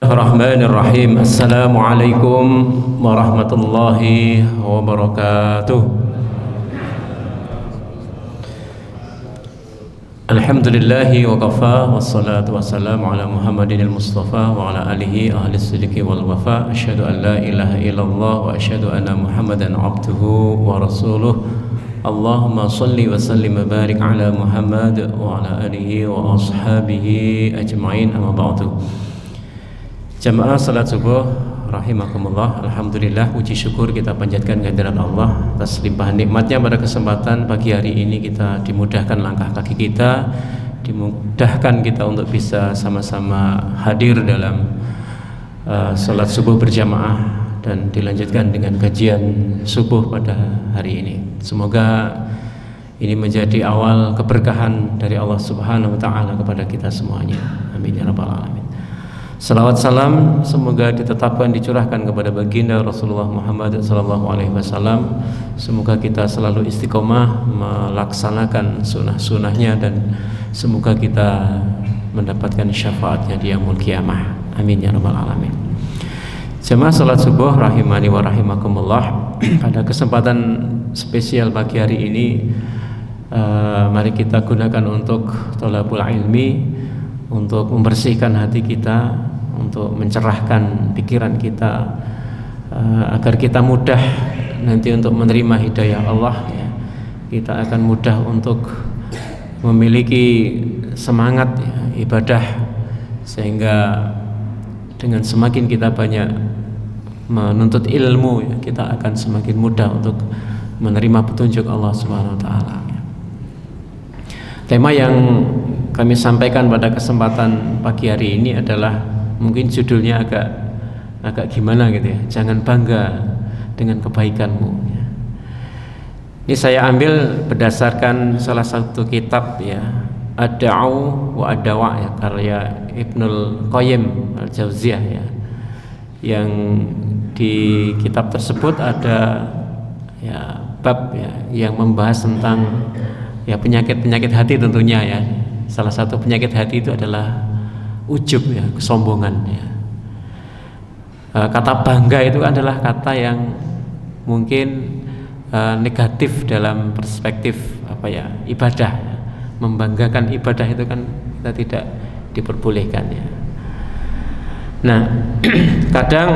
Bismillahirrahmanirrahim. Assalamualaikum warahmatullahi wabarakatuh. Alhamdulillahi wa kafa, wassalatu wassalamu ala Muhammadin al-Mustafa wa ala alihi ahli sidqi wal wafa. Asyhadu an la ilaha illallah wa asyhadu anna Muhammadan abduhu wa rasuluh. Allahumma salli wa sallim wa barik ala Muhammad wa ala alihi wa ashabihi ajma'in, amma ba'du. Jamaah salat subuh rahimakumullah. Alhamdulillah, puji syukur kita panjatkan kehadirat Allah atas limpahan nikmatnya. Pada kesempatan pagi hari ini kita dimudahkan langkah kaki kita, dimudahkan kita untuk bisa sama-sama hadir dalam salat subuh berjamaah dan dilanjutkan dengan kajian subuh pada hari ini. Semoga ini menjadi awal keberkahan dari Allah Subhanahu wa taala kepada kita semuanya. Amin ya rabbal alamin. Salawat salam semoga ditetapkan, dicurahkan kepada baginda Rasulullah Muhammad SAW. Semoga kita selalu istiqomah melaksanakan sunnah-sunnahnya dan semoga kita mendapatkan syafaatnya di yaumul qiyamah. Amin ya rabbal alamin. Jemaah salat subuh rahimani wa rahimakumullah. Pada kesempatan spesial pagi hari ini, mari kita gunakan untuk thalabul ilmi, untuk membersihkan hati kita, untuk mencerahkan pikiran kita, agar kita mudah nanti untuk menerima hidayah Allah ya. Kita akan mudah untuk memiliki semangat ya, ibadah, sehingga dengan semakin kita banyak menuntut ilmu ya, kita akan semakin mudah untuk menerima petunjuk Allah Subhanahu wa taala ya. Tema yang kami sampaikan pada kesempatan pagi hari ini adalah, mungkin judulnya agak gimana gitu ya, jangan bangga dengan kebaikanmu ya. Ini saya ambil berdasarkan salah satu kitab ya, Ad-Da'u wa Ad-Dawa ya, karya Ibnul Qayyim Al-Jauziyah ya. Yang di kitab tersebut ada ya bab ya yang membahas tentang ya penyakit-penyakit hati tentunya ya. Salah satu penyakit hati itu adalah ujub ya, kesombongan ya. Kata bangga itu adalah kata yang mungkin negatif dalam perspektif apa ya, ibadah ya. Membanggakan ibadah itu kan kita tidak diperbolehkan ya. Nah, kadang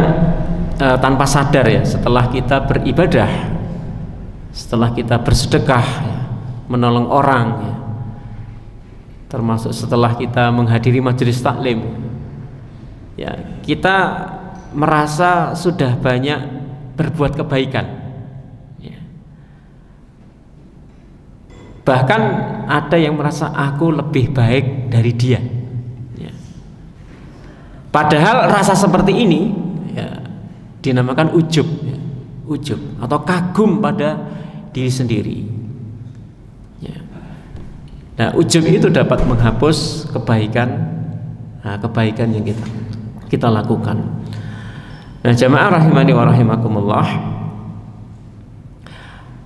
tanpa sadar ya, setelah kita beribadah, setelah kita bersedekah ya, menolong orang ya, termasuk setelah kita menghadiri majelis taklim ya, kita merasa sudah banyak berbuat kebaikan ya. Bahkan ada yang merasa aku lebih baik dari dia ya. Padahal rasa seperti ini ya, dinamakan ujub ya. Ujub atau kagum pada diri sendiri. Nah, ujub itu dapat menghapus kebaikan yang kita lakukan. Nah, jamaah rahimani wa rahimakumullah,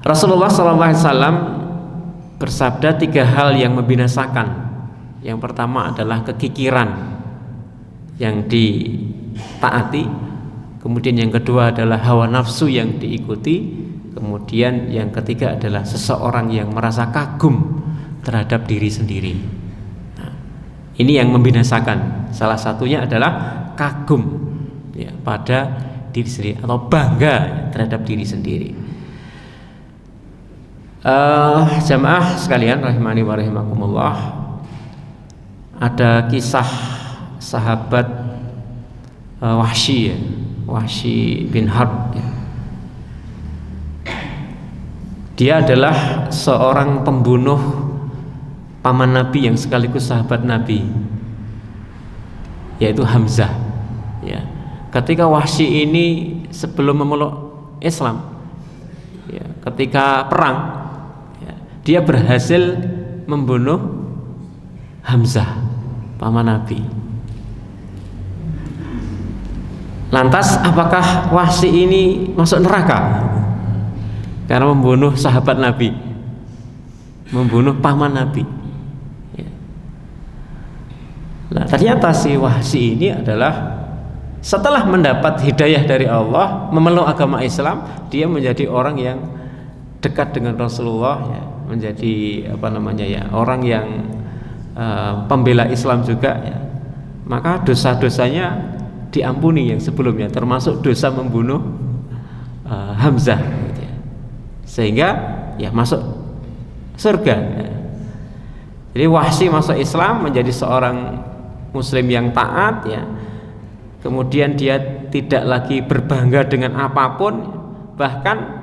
Rasulullah SAW bersabda 3 hal yang membinasakan. Yang pertama adalah kekikiran yang ditaati, kemudian yang kedua adalah hawa nafsu yang diikuti, kemudian yang ketiga adalah seseorang yang merasa kagum terhadap diri sendiri. Nah, ini yang membinasakan. Salah satunya adalah kagum ya, pada diri sendiri atau bangga terhadap diri sendiri. Jamaah sekalian rahimani wa rahimakumullah, ada kisah sahabat Wahsy ya, Wahsy bin Harb ya. Dia adalah seorang pembunuh paman Nabi yang sekaligus sahabat Nabi, yaitu Hamzah ya. Ketika Wahsy ini sebelum memeluk Islam ya, ketika perang ya, dia berhasil membunuh Hamzah paman Nabi. Lantas apakah Wahsy ini masuk neraka karena membunuh sahabat Nabi, membunuh paman Nabi? Nah, ternyata si Wahsy ini adalah Setelah mendapat hidayah dari Allah, memeluk agama Islam, dia menjadi orang yang dekat dengan Rasulullah, ya, menjadi orang yang pembela Islam juga, ya. Maka dosa-dosanya diampuni yang sebelumnya, termasuk dosa membunuh Hamzah, gitu ya. Sehingga ya masuk surga, ya. Jadi Wahsy masuk Islam, menjadi seorang Muslim yang taat, ya. Kemudian dia tidak lagi berbangga dengan apapun, bahkan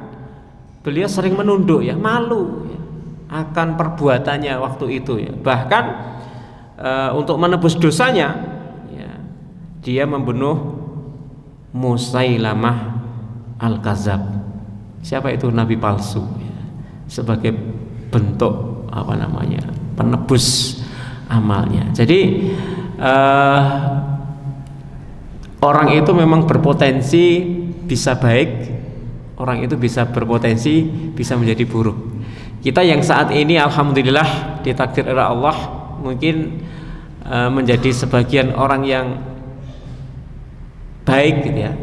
beliau sering menunduk, ya, malu, ya, akan perbuatannya waktu itu, ya. Bahkan untuk menebus dosanya, ya, dia membunuh Musailamah Al-Kadzab. Siapa itu? Nabi palsu, ya. Sebagai bentuk penebus amalnya. Jadi orang itu memang berpotensi bisa baik, orang itu bisa berpotensi bisa menjadi buruk. Kita yang saat ini alhamdulillah ditakdir oleh Allah mungkin menjadi sebagian orang yang baik, gitu ya.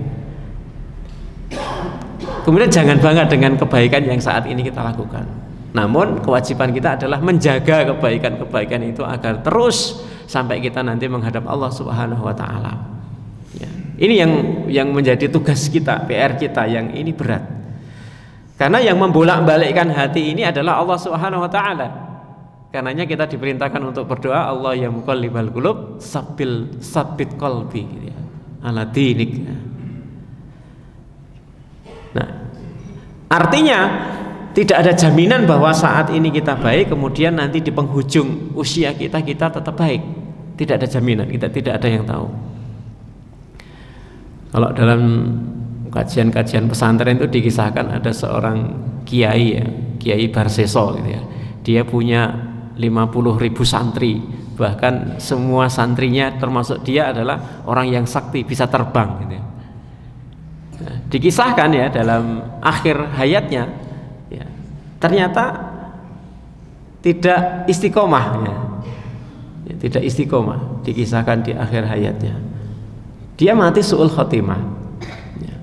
Kemudian jangan bangga dengan kebaikan yang saat ini kita lakukan. Namun kewajiban kita adalah menjaga kebaikan-kebaikan itu agar terus sampai kita nanti menghadap Allah Subhanahu wa taala. Ya. Ini yang menjadi tugas kita, PR kita yang ini berat. Karena yang membolak-balikkan hati ini adalah Allah Subhanahu wa taala. Karenanya kita diperintahkan untuk berdoa, Allah ya muqallibal qulub sabbit qalbi, gitu ya, ala dinik. Nah, artinya tidak ada jaminan bahwa saat ini kita baik, kemudian nanti di penghujung usia kita tetap baik. Tidak ada jaminan, kita tidak ada yang tahu. Kalau dalam kajian-kajian pesantren itu dikisahkan ada seorang kiai, ya, Kiai Barseso, gitu ya. Dia punya 50.000 santri, bahkan semua santrinya termasuk dia adalah orang yang sakti, bisa terbang, gitu ya. Nah, dikisahkan ya dalam akhir hayatnya, ya, ternyata tidak istiqomah, ya. Ya, tidak istiqomah, dikisahkan di akhir hayatnya. Dia mati su'ul khotimah, ya.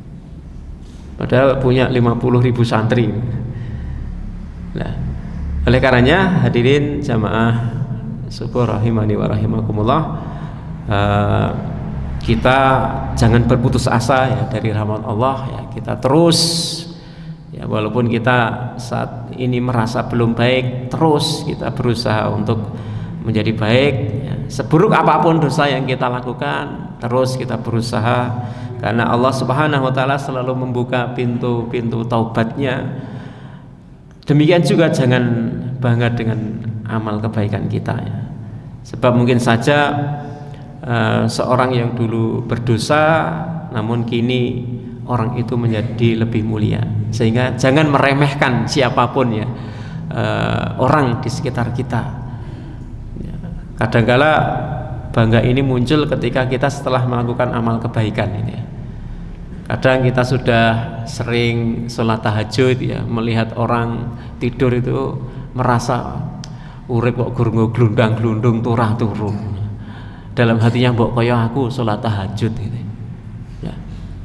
Padahal punya 50.000 santri. Nah, oleh karenanya hadirin jamaah syukur rahimani wa rahimakumullah, kita jangan berputus asa, ya, dari rahmat Allah, ya. Kita terus, ya, walaupun kita saat ini merasa belum baik, terus kita berusaha untuk menjadi baik, ya. Seburuk apapun dosa yang kita lakukan, terus kita berusaha, karena Allah Subhanahu wa taala selalu membuka pintu-pintu taubatnya. Demikian juga jangan bangga dengan amal kebaikan kita, ya. Sebab mungkin saja seorang yang dulu berdosa namun kini orang itu menjadi lebih mulia. Sehingga jangan meremehkan siapapun, ya, orang di sekitar kita, ya. Kadangkala bangga ini muncul ketika kita setelah melakukan amal kebaikan ini, ya. Kadang kita sudah sering sholat tahajud, ya, melihat orang tidur itu merasa urip kok gurung glundang-glundung turah turun. Dalam hatinya mbok kaya aku sholat tahajud, gitu. Ya.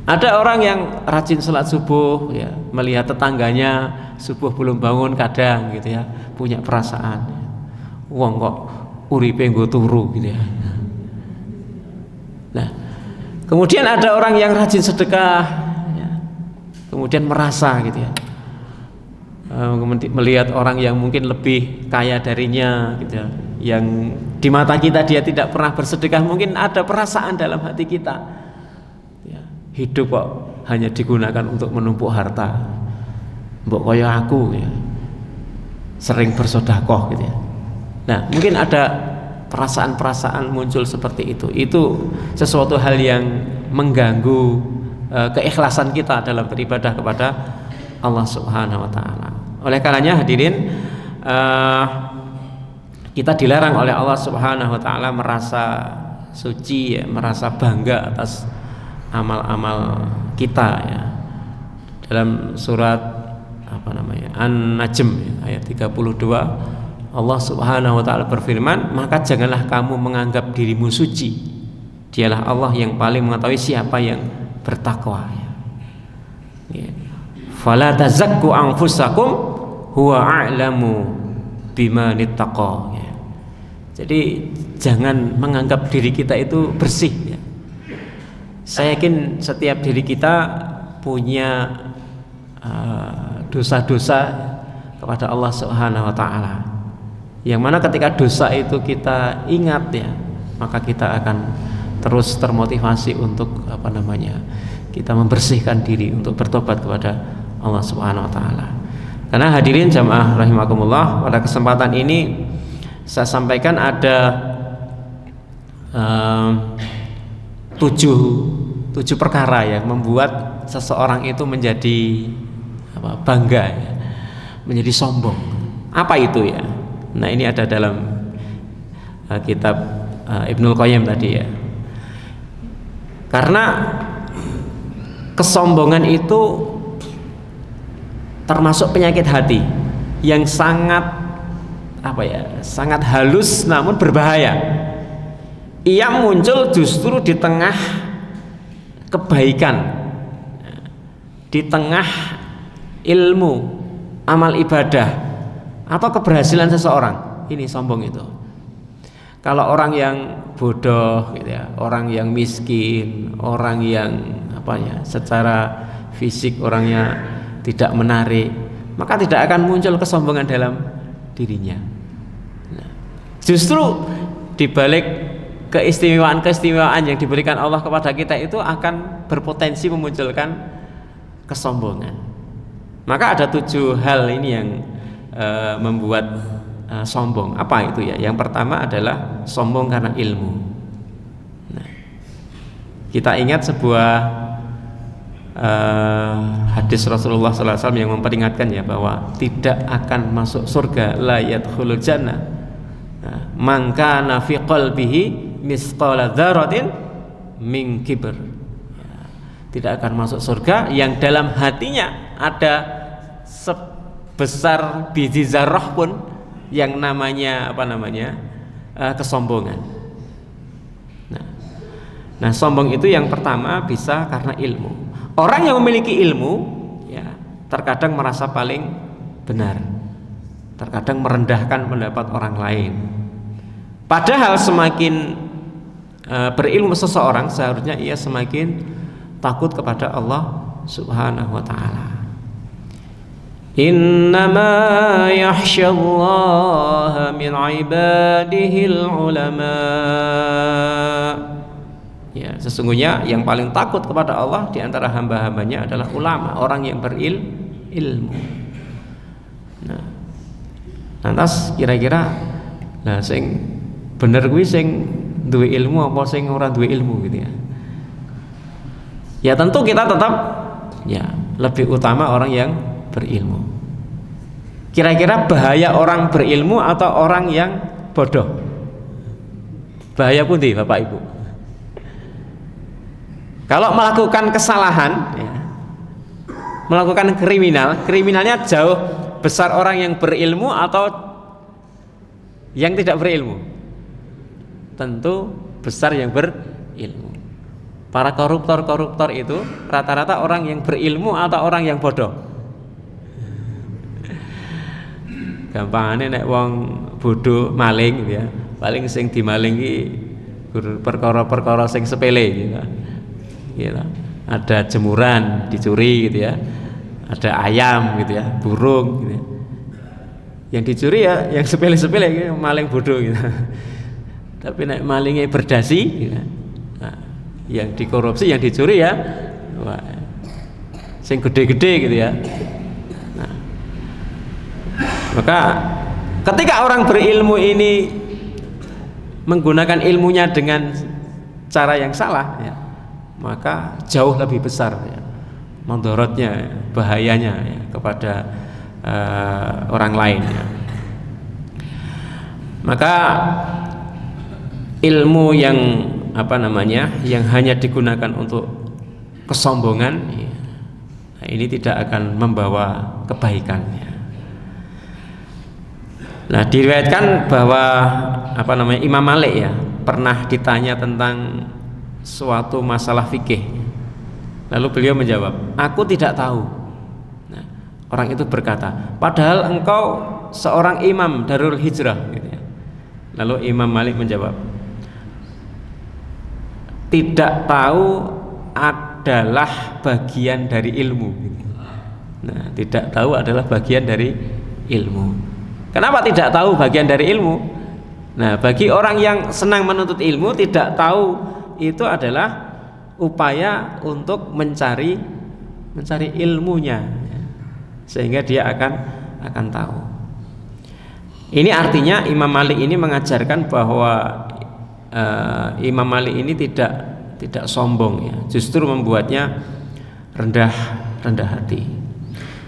Ada orang yang rajin sholat subuh, ya, melihat tetangganya subuh belum bangun kadang, gitu ya, punya perasaan, wong kok uripe nggo turu, gitu ya. Nah, kemudian ada orang yang rajin sedekah, ya, kemudian merasa, gitu ya, melihat orang yang mungkin lebih kaya darinya, gitu ya, yang di mata kita dia tidak pernah bersedekah, mungkin ada perasaan dalam hati kita, ya, hidup kok hanya digunakan untuk menumpuk harta, mbok kaya aku, ya, sering bersedekah, gitu ya. Nah, mungkin ada perasaan-perasaan muncul seperti itu. Itu sesuatu hal yang mengganggu keikhlasan kita dalam beribadah kepada Allah Subhanahu wa taala. Oleh karenanya hadirin, kita dilarang oleh Allah Subhanahu wa taala merasa suci, ya, merasa bangga atas amal-amal kita, ya. Dalam surat An-Najm, ya, ayat 32, Allah Subhanahu wa taala berfirman, maka janganlah kamu menganggap dirimu suci, Dialah Allah yang paling mengetahui siapa yang bertakwa. Ya. Fala tazakku anfusakum huwa a'lamu biman ittaqa. Ya. Jadi jangan menganggap diri kita itu bersih. Ya. Saya yakin setiap diri kita punya dosa-dosa kepada Allah Subhanahu wa taala. Yang mana ketika dosa itu kita ingat ya, maka kita akan terus termotivasi untuk kita membersihkan diri untuk bertobat kepada Allah Subhanahu wa taala. Karena hadirin jamaah rahimakumullah, pada kesempatan ini saya sampaikan ada 7 perkara yang membuat seseorang itu menjadi bangga ya, menjadi sombong. Apa itu ya? Nah, ini ada dalam kitab Ibnul Qayyim tadi ya. Karena kesombongan itu termasuk penyakit hati yang sangat sangat halus namun berbahaya. Ia muncul justru di tengah kebaikan, di tengah ilmu, amal ibadah atau keberhasilan seseorang. Ini sombong itu. Kalau orang yang bodoh gitu ya, orang yang miskin, orang yang secara fisik orangnya tidak menarik, maka tidak akan muncul kesombongan dalam dirinya. Justru dibalik keistimewaan yang diberikan Allah kepada kita itu akan berpotensi memunculkan kesombongan. Maka ada 7 hal ini yang membuat sombong. Apa itu ya? Yang pertama adalah sombong karena ilmu. Nah, kita ingat sebuah hadis Rasulullah SAW yang memperingatkan ya, bahwa tidak akan masuk surga, la yadkhulul jannah man kana fi qalbihi misqala dzarratin min kibr. Tidak akan masuk surga yang dalam hatinya ada sebesar biji zarrah pun yang namanya kesombongan. Nah, sombong itu yang pertama bisa karena ilmu. Orang yang memiliki ilmu ya terkadang merasa paling benar, terkadang merendahkan pendapat orang lain. Padahal semakin berilmu seseorang, seharusnya ia semakin takut kepada Allah Subhanahu wa taala. Innama yakhsyallaha min ibadihil ulama. Ya, sesungguhnya yang paling takut kepada Allah di antara hamba-hambanya adalah ulama, orang yang berilmu. Nah, lantas kira-kira sing bener kuwi sing duwe ilmu apa sing ora duwe ilmu gitu ya. Ya tentu kita tetap ya lebih utama orang yang berilmu. Kira-kira bahaya orang berilmu atau orang yang bodoh? Bahaya pundi Bapak Ibu? Kalau melakukan kesalahan ya, melakukan kriminalnya jauh besar orang yang berilmu atau yang tidak berilmu? Tentu besar yang berilmu. Para koruptor itu rata-rata orang yang berilmu atau orang yang bodoh? Gampangane nek wong bodoh maling gitu ya, paling sing dimalingi perkara-perkara sing sepele gitu. Gitu. Ada jemuran dicuri gitu ya, ada ayam gitu ya, burung gitu ya. Yang dicuri ya yang sepele-sepele gitu, maling bodoh gitu. Tapi nek malingnya berdasi gitu. Nah, yang dikorupsi, yang dicuri ya sing gede-gede gitu ya. Nah, maka ketika orang berilmu ini menggunakan ilmunya dengan cara yang salah ya, maka jauh lebih besar ya mandorotnya, bahayanya ya, kepada orang lain ya. Maka ilmu yang yang hanya digunakan untuk kesombongan ya, ini tidak akan membawa kebaikan ya. Nah, diriwayatkan bahwa Imam Malik ya pernah ditanya tentang suatu masalah fikih. Lalu beliau menjawab, aku tidak tahu. Nah, orang itu berkata, padahal engkau seorang imam Darul Hijrah gitu ya. Lalu Imam Malik menjawab, tidak tahu adalah bagian dari ilmu. Nah, tidak tahu adalah bagian dari ilmu. Kenapa tidak tahu bagian dari ilmu? Nah, bagi orang yang senang menuntut ilmu, tidak tahu itu adalah upaya untuk mencari ilmunya, sehingga dia akan tahu. Ini artinya Imam Malik ini mengajarkan bahwa Imam Malik ini tidak sombong ya, justru membuatnya rendah hati.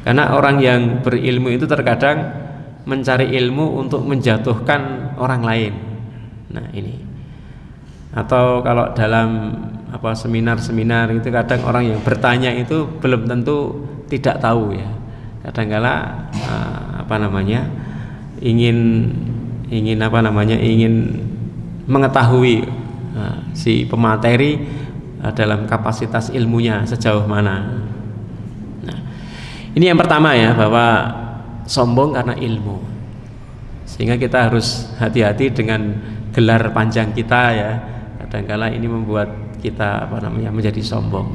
Karena orang yang berilmu itu terkadang mencari ilmu untuk menjatuhkan orang lain. Nah, ini. Atau kalau dalam seminar-seminar itu kadang orang yang bertanya itu belum tentu tidak tahu ya. Kadang-kala ingin mengetahui si pemateri dalam kapasitas ilmunya sejauh mana. Nah, ini yang pertama ya, bahwa sombong karena ilmu. Sehingga kita harus hati-hati dengan gelar panjang kita ya. Kadang-kala ini membuat kita menjadi sombong.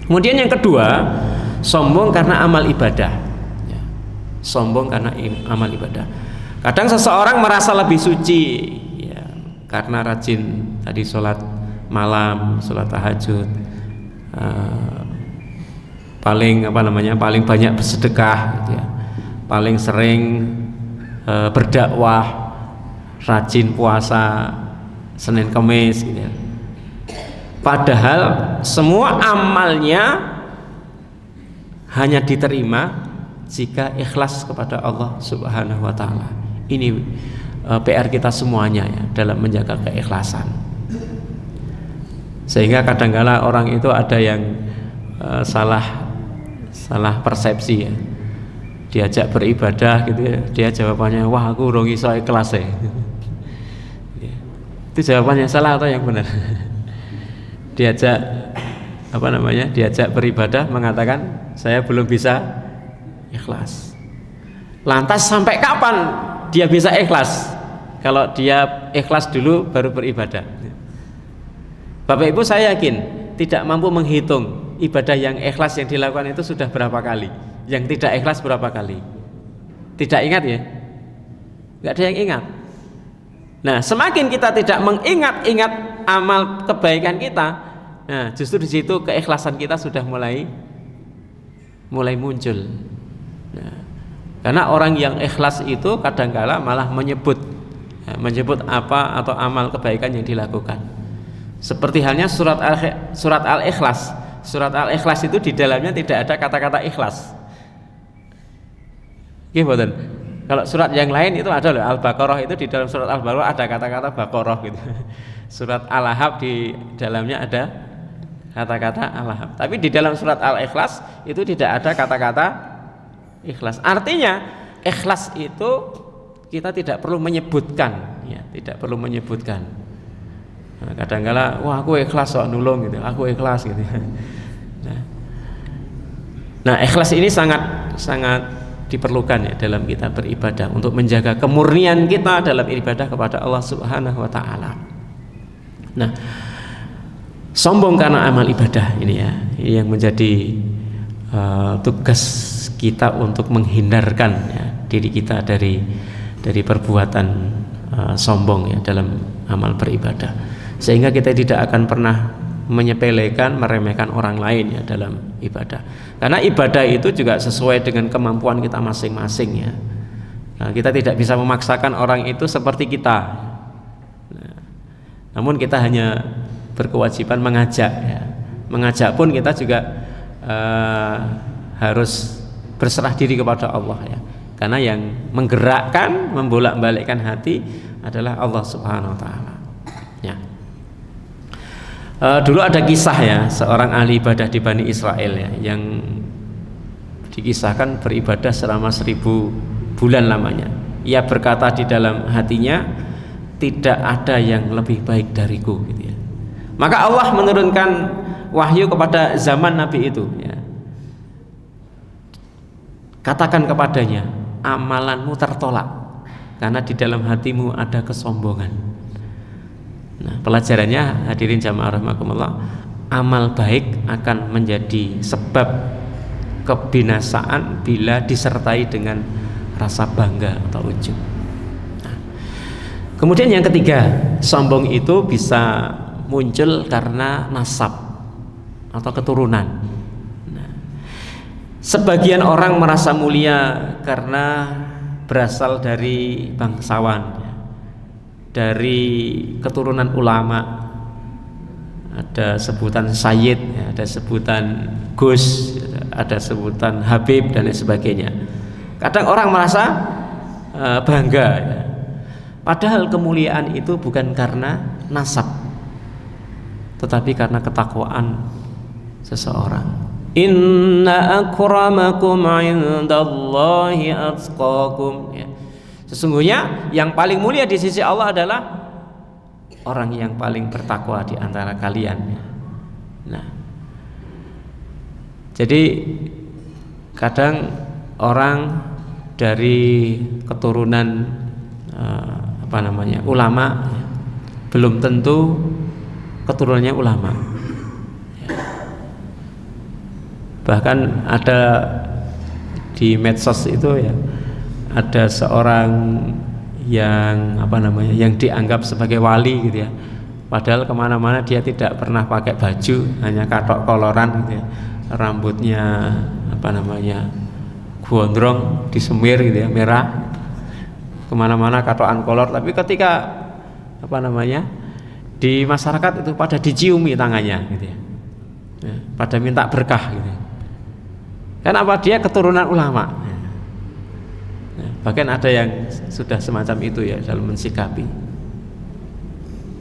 Kemudian yang kedua, sombong karena amal ibadah ya. Sombong karena amal ibadah. Kadang seseorang merasa lebih suci ya, karena rajin tadi sholat malam, sholat tahajud, paling banyak bersedekah gitu ya, paling sering berdakwah, rajin puasa Senin Kamis gitu ya. Padahal semua amalnya hanya diterima jika ikhlas kepada Allah Subhanahu wa taala. Ini PR kita semuanya ya, dalam menjaga keikhlasan. Sehingga kadang-kala orang itu ada yang salah persepsi ya. Diajak beribadah gitu ya, dia jawabannya, wah aku urung iso ikhlas ya. Itu jawabannya salah atau yang benar? Diajak beribadah mengatakan saya belum bisa ikhlas. Lantas sampai kapan dia bisa ikhlas? Kalau dia ikhlas dulu baru beribadah. Bapak Ibu, saya yakin tidak mampu menghitung ibadah yang ikhlas yang dilakukan itu sudah berapa kali, yang tidak ikhlas berapa kali. Tidak ingat ya? Nggak ada yang ingat. Nah, semakin kita tidak mengingat-ingat amal kebaikan kita, nah justru di situ keikhlasan kita sudah mulai muncul. Nah, karena orang yang ikhlas itu kadangkala malah menyebut apa atau amal kebaikan yang dilakukan. Seperti halnya surat Al-Ikhlas. Surat Al-Ikhlas itu di dalamnya tidak ada kata-kata ikhlas. Gimana? Kalau surat yang lain itu ada loh, Al-Baqarah itu di dalam surat Al-Baqarah ada kata-kata Baqarah gitu. Surat Al-Ahab di dalamnya ada kata-kata Al-Ahab. Tapi di dalam surat Al-Ikhlas itu tidak ada kata-kata ikhlas. Artinya ikhlas itu kita tidak perlu menyebutkan, ya, tidak perlu menyebutkan. Nah, kadang-kala, wah aku ikhlas soal nulung gitu, aku ikhlas gitu. Nah, ikhlas ini sangat diperlukan ya dalam kita beribadah untuk menjaga kemurnian kita dalam ibadah kepada Allah Subhanahu wa taala. Nah, sombong karena amal ibadah ini ya, yang menjadi tugas kita untuk menghindarkan ya, diri kita dari perbuatan sombong ya dalam amal beribadah, sehingga kita tidak akan pernah menyepelekan, meremehkan orang lain ya dalam ibadah. Karena ibadah itu juga sesuai dengan kemampuan kita masing-masing ya. Nah, kita tidak bisa memaksakan orang itu seperti kita. Nah, namun kita hanya berkewajiban mengajak ya. Mengajak pun kita juga harus berserah diri kepada Allah ya. Karena yang menggerakkan, membolak-balikkan hati adalah Allah Subhanahu wa taala. Ya. Dulu ada kisah ya, seorang ahli ibadah di Bani Israel ya, yang dikisahkan beribadah selama 1000 bulan lamanya. Ia berkata di dalam hatinya, tidak ada yang lebih baik dariku gitu ya. Maka Allah menurunkan wahyu kepada zaman Nabi itu, ya. Katakan kepadanya, amalanmu tertolak karena di dalam hatimu ada kesombongan. Nah, pelajarannya hadirin jamaah rahimakumullah, amal baik akan menjadi sebab kebinasaan bila disertai dengan rasa bangga atau ujub. Nah, kemudian yang ketiga, sombong itu bisa muncul karena nasab atau keturunan. Nah, sebagian orang merasa mulia karena berasal dari bangsawan, dari keturunan ulama, ada sebutan Sayyid, ada sebutan Gus, ada sebutan Habib dan lain sebagainya. Kadang orang merasa bangga, ya. Padahal kemuliaan itu bukan karena nasab, tetapi karena ketakwaan seseorang. Inna akramakum indallahi atqakum, ya. Sesungguhnya yang paling mulia di sisi Allah adalah orang yang paling bertakwa di antara kalian. Nah, jadi kadang orang dari keturunan ulama belum tentu keturunannya ulama. Bahkan ada di medsos itu, ya, ada seorang yang yang dianggap sebagai wali gitu, ya, padahal kemana-mana dia tidak pernah pakai baju, hanya katok koloran gitu, ya. Rambutnya gondrong disemir gitu, ya, merah, kemana-mana katokan kolor. Tapi ketika di masyarakat itu pada diciumi tangannya gitu, ya, pada minta berkah gitu. Kenapa? Dia keturunan ulama. Bahkan ada yang sudah semacam itu, ya, dalam mensikapi.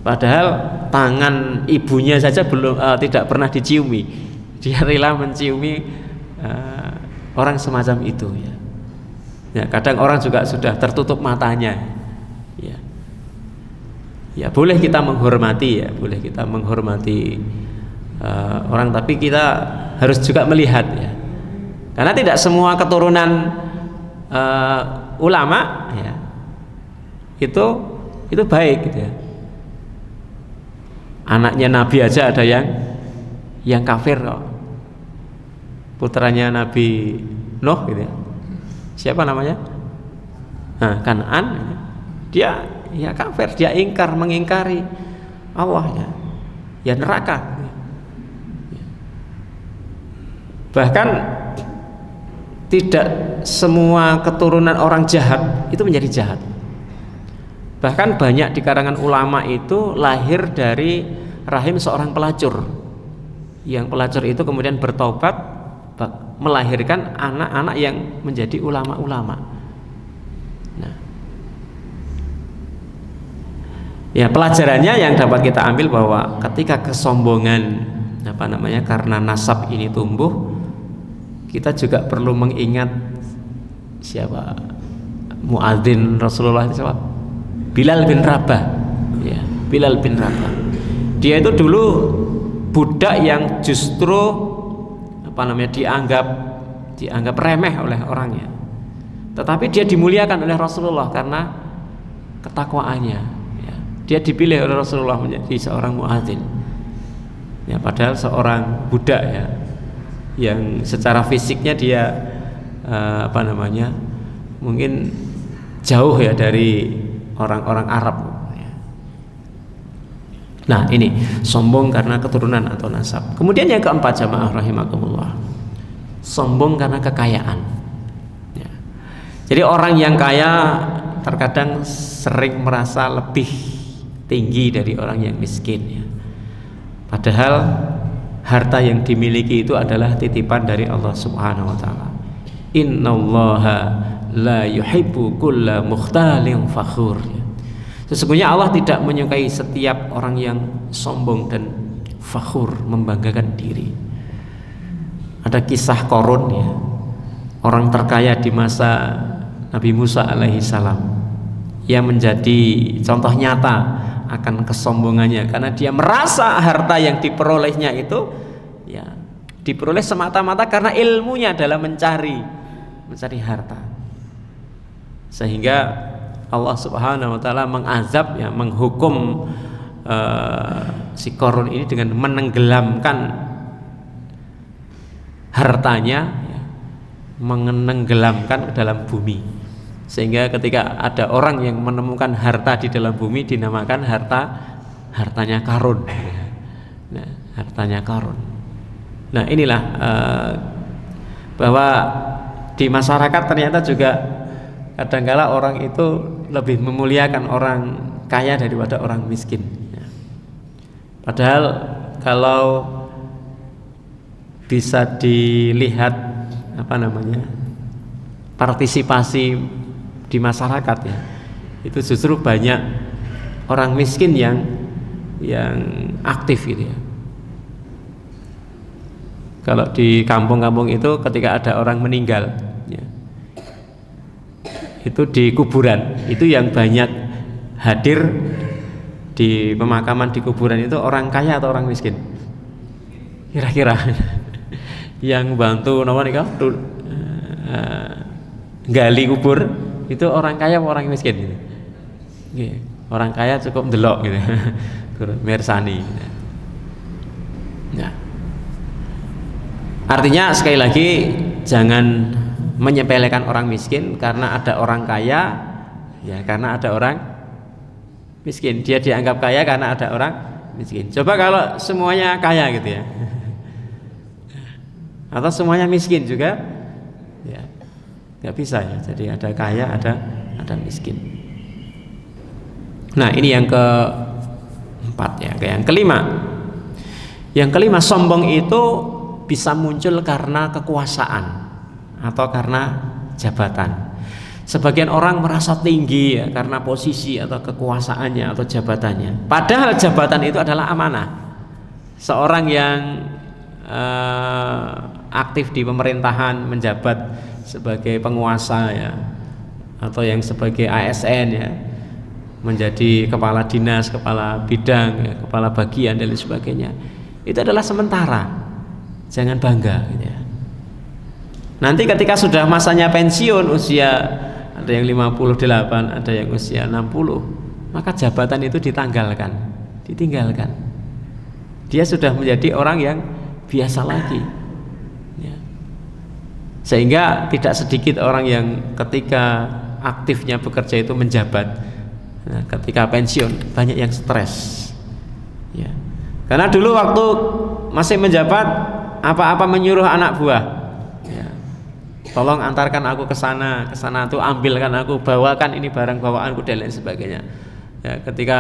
Padahal tangan ibunya saja belum tidak pernah diciumi, dia rela menciumi orang semacam itu, ya. Ya, kadang orang juga sudah tertutup matanya, ya. Ya, boleh kita menghormati, ya, boleh kita menghormati orang, tapi kita harus juga melihat, ya, karena tidak semua keturunan ulama, ya, itu baik gitu, ya. Anaknya Nabi aja ada yang kafir kok. Putranya Nabi Nuh gitu, ya. Siapa namanya? Kan'an. Dia ya kafir, dia mengingkari Allah, ya. Ya neraka. Bahkan tidak semua keturunan orang jahat itu menjadi jahat. Bahkan banyak di karangan ulama itu lahir dari rahim seorang pelacur. Yang pelacur itu kemudian bertobat, melahirkan anak-anak yang menjadi ulama-ulama. Nah, ya, pelajarannya yang dapat kita ambil bahwa ketika kesombongan karena nasab ini tumbuh, kita juga perlu mengingat siapa muadzin Rasulullah itu, siapa? Bilal bin Rabah, ya, Bilal bin Rabah. Dia itu dulu budak yang justru dianggap remeh oleh orangnya, tetapi dia dimuliakan oleh Rasulullah karena ketakwaannya, ya. Dia dipilih oleh Rasulullah menjadi seorang muadzin, ya, padahal seorang budak, ya, yang secara fisiknya dia mungkin jauh, ya, dari orang-orang Arab, ya. Nah, ini sombong karena keturunan atau nasab. Kemudian yang keempat, jamaah rahimakumullah, sombong karena kekayaan, ya. Jadi orang yang kaya terkadang sering merasa lebih tinggi dari orang yang miskin, ya. Padahal harta yang dimiliki itu adalah titipan dari Allah Subhanahu wa taala. Innallaha la yuhibbu kulla mukhtalin fakhur. Sesungguhnya Allah tidak menyukai setiap orang yang sombong dan fakhur, membanggakan diri. Ada kisah Qarun, ya, orang terkaya di masa Nabi Musa alaihi salam, yang menjadi contoh nyata akan kesombongannya, karena dia merasa harta yang diperolehnya itu ya diperoleh semata-mata karena ilmunya adalah mencari harta, sehingga Allah Subhanahu wa taala mengazab ya, menghukum si Qarun ini dengan menenggelamkan hartanya ya, menenggelamkan ke dalam bumi, sehingga ketika ada orang yang menemukan harta di dalam bumi dinamakan hartanya Qarun. Nah, hartanya Qarun. Nah, inilah bahwa di masyarakat ternyata juga kadangkala orang itu lebih memuliakan orang kaya daripada orang miskin. Padahal kalau bisa dilihat partisipasi di masyarakat ya, itu justru banyak orang miskin yang aktif gitu ya. Kalau di kampung-kampung itu ketika ada orang meninggal ya, itu di kuburan itu yang banyak hadir di pemakaman di kuburan itu orang kaya atau orang miskin? Kira-kira yang bantu gali kubur itu orang kaya atau orang miskin gitu? Orang kaya cukup ndelok gitu. Mirsani. Nah. Artinya sekali lagi jangan menyepelekan orang miskin karena ada orang kaya ya, karena ada orang miskin, dia dianggap kaya karena ada orang miskin. Coba kalau semuanya kaya gitu ya, atau semuanya miskin juga ya nggak bisa ya. Jadi ada kaya, ada miskin. Nah, ini yang keempat ya. Yang kelima, sombong itu bisa muncul karena kekuasaan atau karena jabatan. Sebagian orang merasa tinggi ya, karena posisi atau kekuasaannya atau jabatannya. Padahal jabatan itu adalah amanah. Seorang yang aktif di pemerintahan, menjabat sebagai penguasa ya, atau yang sebagai ASN ya, menjadi kepala dinas, kepala bidang ya, kepala bagian dan lain sebagainya, itu adalah sementara. Jangan bangga gitu ya. Nanti ketika sudah masanya pensiun, usia ada yang 58, ada yang usia 60, maka jabatan itu ditinggalkan. Dia sudah menjadi orang yang biasa lagi ya. Sehingga tidak sedikit orang yang ketika aktifnya bekerja itu menjabat, nah, ketika pensiun banyak yang stres ya. Karena dulu waktu masih menjabat, apa-apa menyuruh anak buah ya, tolong antarkan aku ke sana tuh, ambilkan aku, bawakan ini barang bawaanku dan lain sebagainya ya. Ketika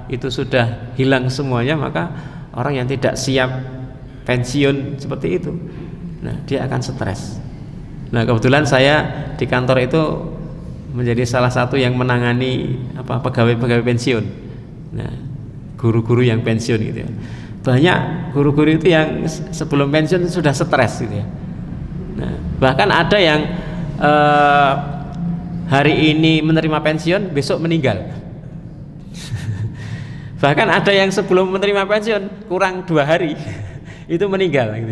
itu sudah hilang semuanya, maka orang yang tidak siap pensiun seperti itu, nah dia akan stres. Nah, kebetulan saya di kantor itu menjadi salah satu yang menangani pegawai-pegawai pensiun. Nah, guru-guru yang pensiun gitu ya. Banyak guru-guru itu yang sebelum pensiun sudah stres gitu ya. Nah, bahkan ada yang hari ini menerima pensiun, besok meninggal. Bahkan ada yang sebelum menerima pensiun kurang 2 hari itu meninggal gitu.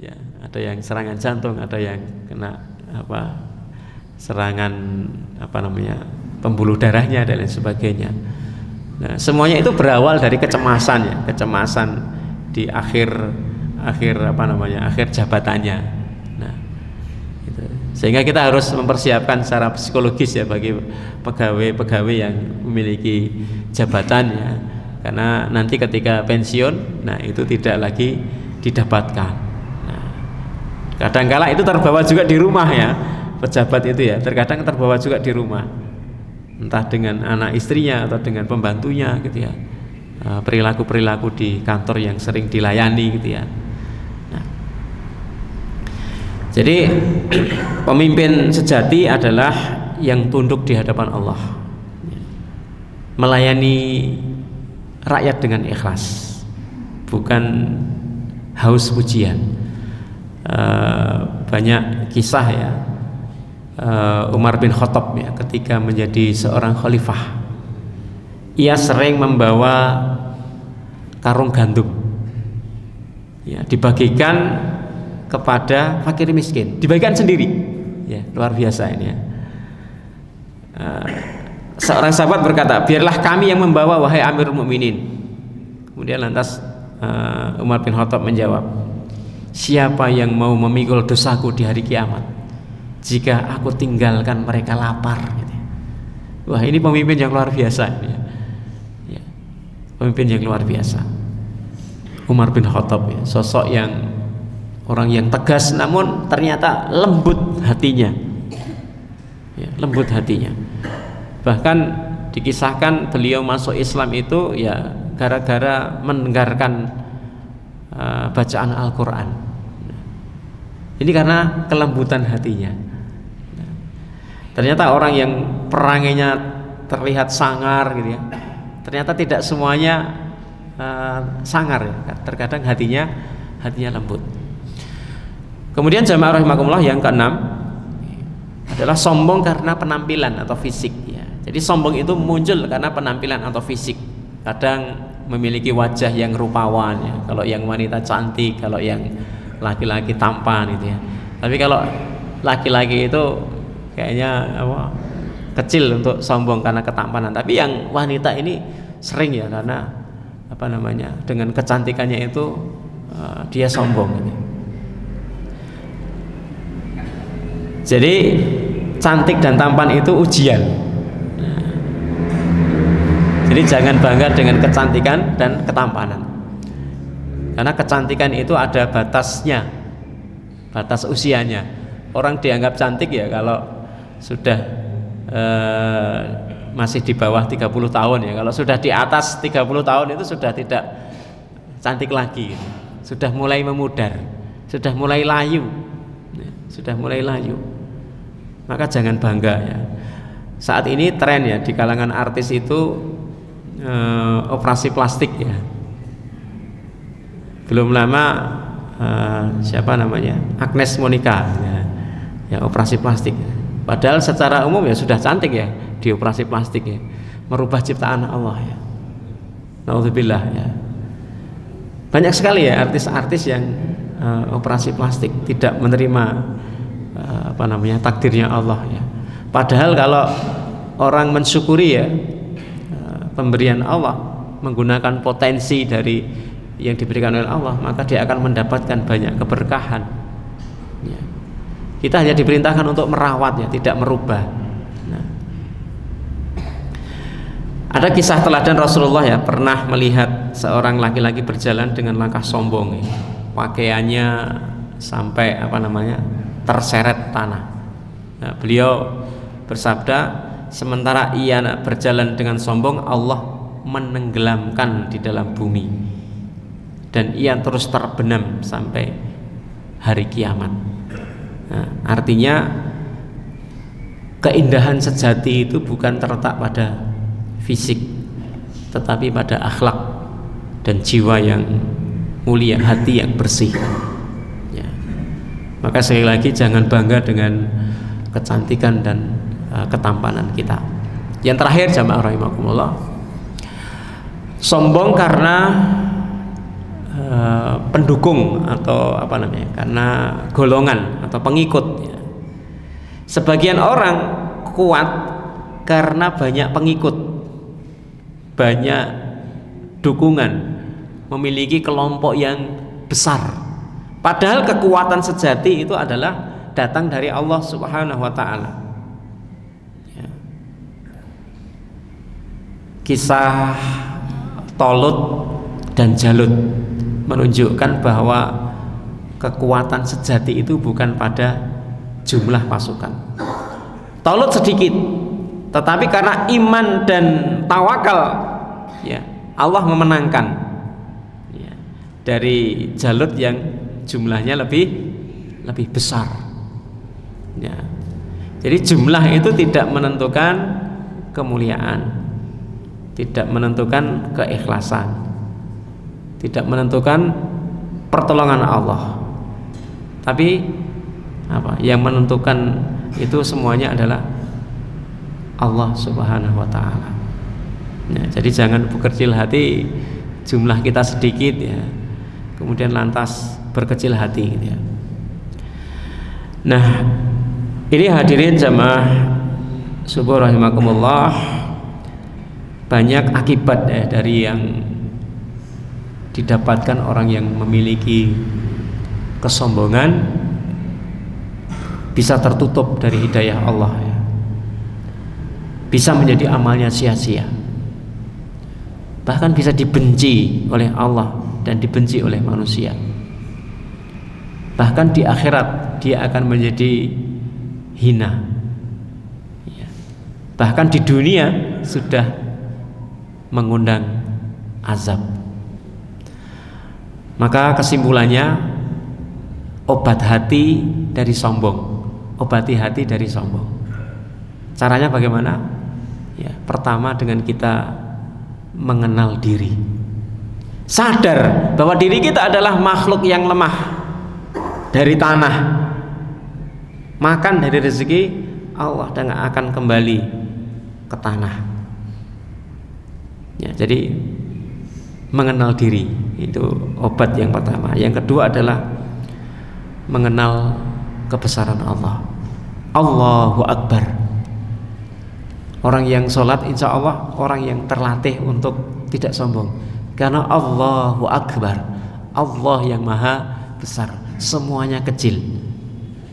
Ya, ada yang serangan jantung, ada yang kena serangan pembuluh darahnya dan lain sebagainya. Nah, semuanya itu berawal dari kecemasan ya, kecemasan di akhir jabatannya. Nah, gitu. Sehingga kita harus mempersiapkan secara psikologis ya bagi pegawai-pegawai yang memiliki jabatan ya, karena nanti ketika pensiun, nah itu tidak lagi didapatkan. Nah, kadang-kala itu terbawa juga di rumah ya, pejabat itu ya, terkadang terbawa juga di rumah, entah dengan anak istrinya atau dengan pembantunya gitu ya, perilaku-perilaku di kantor yang sering dilayani gitu ya. Nah, jadi pemimpin sejati adalah yang tunduk di hadapan Allah, melayani rakyat dengan ikhlas, bukan haus pujian. Banyak kisah ya, Umar bin Khattab ya, ketika menjadi seorang khalifah, ia sering membawa karung gandum, ya, dibagikan kepada fakir miskin, dibagikan sendiri, ya, luar biasa ini ya. Seorang sahabat berkata, biarlah kami yang membawa wahai Amirul Mukminin. Kemudian lantas Umar bin Khattab menjawab, siapa yang mau memikul dosaku di hari kiamat jika aku tinggalkan mereka lapar, gitu. Wah, ini pemimpin yang luar biasa, ya. Ya, pemimpin yang luar biasa, Umar bin Khattab, ya. Sosok yang orang yang tegas namun ternyata lembut hatinya, ya, lembut hatinya. Bahkan dikisahkan beliau masuk Islam itu ya gara-gara mendengarkan bacaan Al-Quran. Ini karena kelembutan hatinya. Ternyata orang yang perangainya terlihat sangar, gitu ya, ternyata tidak semuanya sangar, ya. Terkadang hatinya lembut. Kemudian jamaah rahimakumullah, yang keenam adalah sombong karena penampilan atau fisik, ya. Jadi sombong itu muncul karena penampilan atau fisik. Kadang memiliki wajah yang rupawan, ya. Kalau yang wanita cantik, kalau yang laki-laki tampan, gitu ya. Tapi kalau laki-laki itu kayaknya kecil untuk sombong karena ketampanan. Tapi yang wanita ini sering, ya, karena dengan kecantikannya itu dia sombong, gitu. Jadi cantik dan tampan itu ujian. Jadi jangan bangga dengan kecantikan dan ketampanan, karena kecantikan itu ada batasnya, batas usianya. Orang dianggap cantik ya kalau sudah masih di bawah 30 tahun, ya. Kalau sudah di atas 30 tahun itu sudah tidak cantik lagi, gitu. Sudah mulai memudar, sudah mulai layu, sudah mulai layu. Maka jangan bangga, ya. Saat ini tren, ya, di kalangan artis itu operasi plastik, ya. Belum lama siapa namanya, Agnes Monica, ya, operasi plastik. Padahal secara umum ya sudah cantik, ya, di operasi plastik, ya, merubah ciptaan Allah, ya. Naudzubillah, ya. Banyak sekali, ya, artis-artis yang operasi plastik, tidak menerima takdirnya Allah, ya. Padahal kalau orang mensyukuri, ya, pemberian Allah, menggunakan potensi dari yang diberikan oleh Allah, maka dia akan mendapatkan banyak keberkahan, ya. Kita hanya diperintahkan untuk merawat, ya, tidak merubah. Nah, ada kisah teladan Rasulullah, ya, pernah melihat seorang laki-laki berjalan dengan langkah sombong, ya. Pakaiannya sampai terseret tanah. Nah, beliau bersabda, sementara ia berjalan dengan sombong, Allah menenggelamkan di dalam bumi dan ia terus terbenam sampai hari kiamat. Nah, artinya keindahan sejati itu bukan terletak pada fisik, tetapi pada akhlak dan jiwa yang mulia, hati yang bersih, ya. Maka sekali lagi jangan bangga dengan kecantikan dan ketampanan kita. Yang terakhir jamaah rahimakumullah, sombong karena pendukung atau karena golongan atau pengikut, ya. Sebagian orang kuat karena banyak pengikut, banyak dukungan, memiliki kelompok yang besar. Padahal kekuatan sejati itu adalah datang dari Allah Subhanahu wa ta'ala. Kisah Tolut dan Jalut menunjukkan bahwa kekuatan sejati itu bukan pada jumlah pasukan. Tolut sedikit, tetapi karena iman dan tawakal, ya, Allah memenangkan, ya, dari Jalut yang jumlahnya lebih besar, ya. Jadi jumlah itu tidak menentukan kemuliaan, tidak menentukan keikhlasan, tidak menentukan pertolongan Allah. Tapi yang menentukan itu semuanya adalah Allah Subhanahu wa ta'ala. Nah, jadi jangan berkecil hati, jumlah kita sedikit ya, kemudian lantas berkecil hati gitu ya. Nah, ini hadirin jamaah subuh rahimakumullah, banyak akibat ya dari yang didapatkan orang yang memiliki kesombongan, bisa tertutup dari hidayah Allah ya. Bisa menjadi amalnya sia-sia, bahkan bisa dibenci oleh Allah dan dibenci oleh manusia. Bahkan di akhirat dia akan menjadi hina ya. Bahkan di dunia sudah mengundang azab. Maka kesimpulannya, obat hati dari sombong, obati hati dari sombong. Caranya bagaimana? Ya, pertama dengan kita mengenal diri, sadar bahwa diri kita adalah makhluk yang lemah dari tanah, makan dari rezeki Allah dan akan kembali ke tanah ya. Jadi mengenal diri itu obat yang pertama. Yang kedua adalah mengenal kebesaran Allah. Allahu Akbar. Orang yang sholat insya Allah orang yang terlatih untuk tidak sombong, karena Allahu Akbar, Allah yang maha besar, semuanya kecil.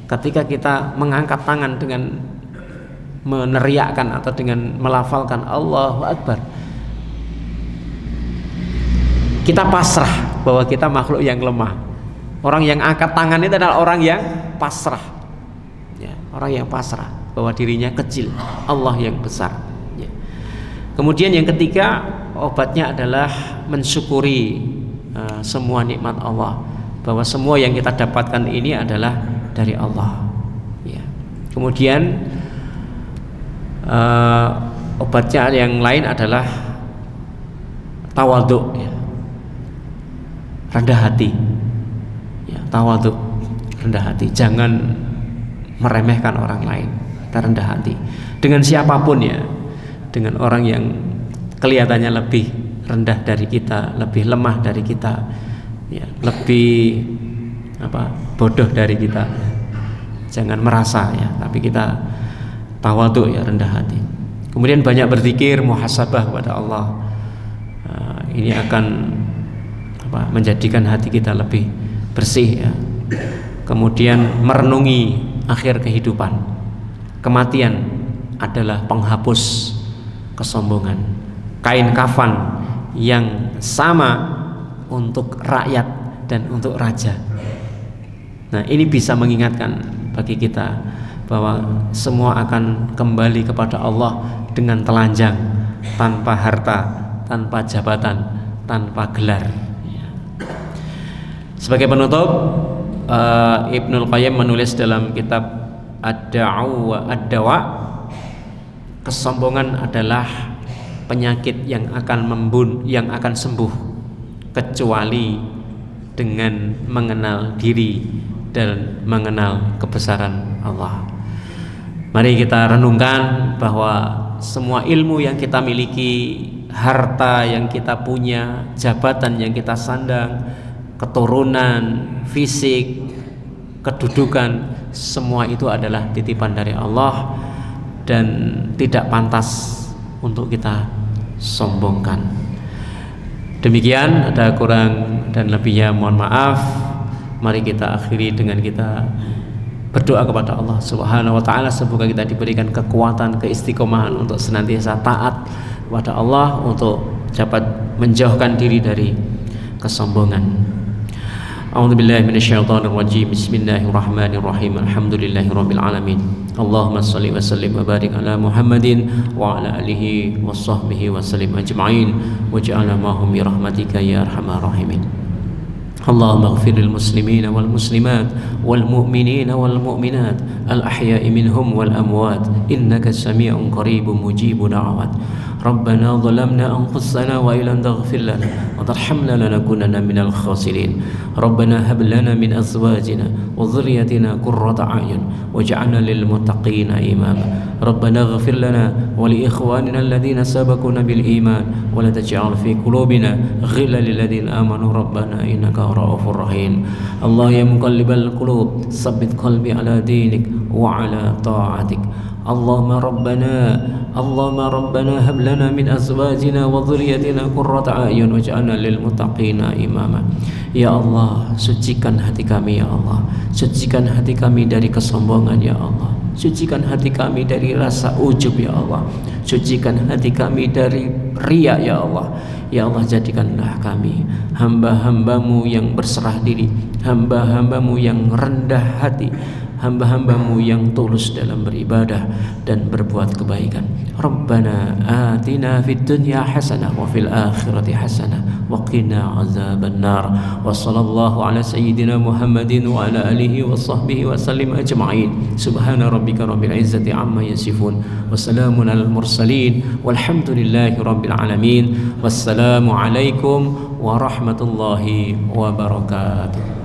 Ketika kita mengangkat tangan dengan meneriakkan atau dengan melafalkan Allahu Akbar, kita pasrah bahwa kita makhluk yang lemah. Orang yang angkat tangan itu adalah orang yang pasrah ya, orang yang pasrah bahwa dirinya kecil, Allah yang besar ya. Kemudian yang ketiga, obatnya adalah mensyukuri semua nikmat Allah, bahwa semua yang kita dapatkan ini adalah dari Allah ya. Kemudian obatnya yang lain adalah tawadhu ya, rendah hati ya, tawadhu, rendah hati, jangan meremehkan orang lain, kita rendah hati dengan siapapun ya, dengan orang yang kelihatannya lebih rendah dari kita, lebih lemah dari kita ya, lebih bodoh dari kita, jangan merasa ya, tapi kita tawadhu ya, rendah hati. Kemudian banyak berzikir, muhasabah kepada Allah. Ini akan menjadikan hati kita lebih bersih ya. Kemudian merenungi akhir kehidupan. Kematian adalah penghapus kesombongan. Kain kafan yang sama untuk rakyat dan untuk raja. Nah, ini bisa mengingatkan bagi kita bahwa semua akan kembali kepada Allah dengan telanjang, tanpa harta, tanpa jabatan, tanpa gelar. Sebagai penutup, Ibnul Qayyim menulis dalam kitab Ad-Dawa, kesombongan adalah penyakit yang akan sembuh kecuali dengan mengenal diri dan mengenal kebesaran Allah. Mari kita renungkan bahwa semua ilmu yang kita miliki, harta yang kita punya, jabatan yang kita sandang, keturunan, fisik, kedudukan, semua itu adalah titipan dari Allah dan tidak pantas untuk kita sombongkan. Demikian, ada kurang dan lebihnya mohon maaf. Mari kita akhiri dengan kita berdoa kepada Allah Subhanahu wa taala, semoga kita diberikan kekuatan, keistiqomahan untuk senantiasa taat kepada Allah, untuk dapat menjauhkan diri dari kesombongan. A'udzubillahi minasyaitonir rajim. Bismillahirrahmanirrahim. Alhamdulillahirabbil alamin. Allahumma shalli wa sallim wa barik ala Muhammadin wa ala alihi washabbihi wa sallim ajma'in waj'alna mahum bi rahmatika ya arhamar rahimin. اللهم اغفر للمسلمين والمسلمات والمؤمنين والمؤمنات الأحياء منهم والأموات إنك سميع قريب مجيب دعوات. ربنا ظلمنا أنفسنا وإن لم تغفر لنا وترحمنا لنكونن من الخاسرين. ربنا هب لنا من أزواجنا وذريتنا قرة أعين واجعلنا للمتقين إماما. ربنا اغفر لنا ولإخواننا الذين سبقونا بالإيمان ولا تجعل في قلوبنا غلا للذين آمنوا ربنا إنك رؤوف رحيم. الله يا مقلب القلوب ثبت قلبي على دينك وعلى طاعتك. اللهم ربنا هب لنا من أزواجنا وذريتنا قرة أعين واجعلنا للمتقين إماما. Ya Allah, sucikan hati kami ya Allah. Sucikan hati kami dari kesombongan ya Allah. Sucikan hati kami dari rasa ujub ya Allah. Sucikan hati kami dari riya ya Allah. Ya Allah, jadikanlah kami hamba-hambamu yang berserah diri, hamba-hambamu yang rendah hati, hamba-hambamu yang tulus dalam beribadah dan berbuat kebaikan. Rabbana atina fid dunya hasanah wa fil akhirati hasanah wa qina azaban nar. Wa sallallahu ala sayyidina Muhammadin wa ala alihi wa sahbihi wa sallim ajma'in. Subhana rabbika rabbil izzati amma yasifun wa salamun alal mursalin walhamdulillahi rabbil alamin. Wassalamu alaikum warahmatullahi wabarakatuh.